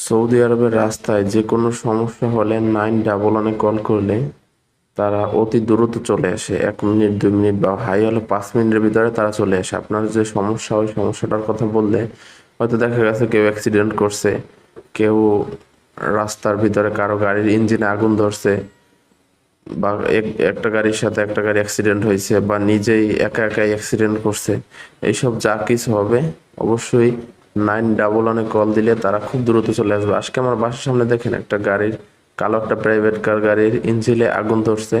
Saudi আরবের রাস্তায় যে কোনো সমস্যা হলে 911-এ কল করলে তারা অতি দ্রুত চলে আসে। 1 মিনিট 2 মিনিট বা হাই হলে 5 মিনিটের ভিতরে তারা চলে আসে। আপনার যে সমস্যা, ওই সমস্যাটার কথা বললে হয়তো দেখা গেছে কেউ অ্যাক্সিডেন্ট করছে, কেউ রাস্তার ভিতরে কারো গাড়ির ইঞ্জিনে আগুন ধরছে, বা একটা গাড়ির সাথে একটা গাড়ি অ্যাক্সিডেন্ট হয়েছে, বা নিজেই একা একাই অ্যাক্সিডেন্ট করছে। এইসব যা কিছু হবে অবশ্যই 911-এ কল দিলে তারা খুব দ্রুত চলে আসবে। আজকে আমার বাসার সামনে দেখেন একটা গাড়ির, কালো একটা প্রাইভেট কার গাড়ির ইঞ্জিনে আগুন ধরছে।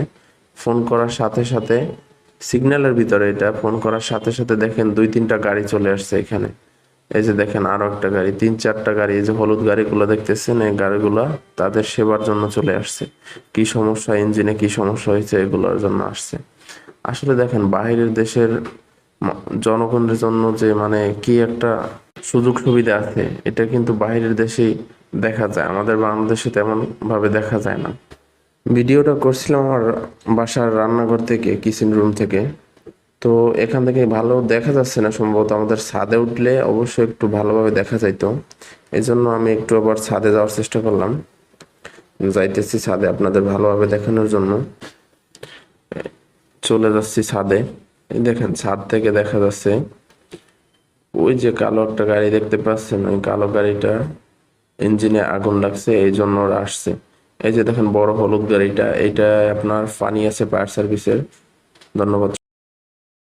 ফোন করার সাথে সাথে, সিগন্যালের ভিতরে এটা, ফোন করার সাথে সাথে দেখেন 2-3টা গাড়ি চলে আসছে এখানে। এই যে দেখেন আরো একটা গাড়ি, 3-4টা গাড়ি, এই যে হলুদ গাড়িগুলো দেখতেছেন, এই গাড়িগুলা তাদের সেবার জন্য চলে আসছে। কি সমস্যা ইঞ্জিনে, কি সমস্যা হয়েছে এগুলোর জন্য আসছে। আসলে দেখেন বাহিরের দেশের জনগণের জন্য যে মানে কি একটা সুযোগ সুবিধা আছে, এটা কিন্তু বাহিরের দেশেই দেখা যায়, আমাদের বাংলাদেশে তেমন ভাবে দেখা যায় না। ভিডিওটা করছিলাম আমার বাসার রান্নাঘর থেকে, কিচেন রুম থেকে। তো এখান থেকে ভালো দেখা যাচ্ছে না, সম্ভবত আমাদের ছাদে উঠলে অবশ্যই একটু ভালোভাবে দেখা যাইতো। এই জন্য আমি একটু আবার ছাদে যাওয়ার চেষ্টা করলাম, যাইতেছি ছাদে আপনাদের ভালোভাবে দেখানোর জন্য। চলে যাচ্ছি ছাদে। এই দেখেন ছাদ থেকে দেখা যাচ্ছে ওই যে কালো একটা গাড়ি দেখতে পাচ্ছেন, ওই কালো গাড়িটা ইঞ্জিনে আগুন লাগছে, এই জন্য ওরা আসছে। এই যে দেখেন বড় হলুদ গাড়িটা, এইটা আপনার ফানি আছে ফায়ার সার্ভিসের। ধন্যবাদ।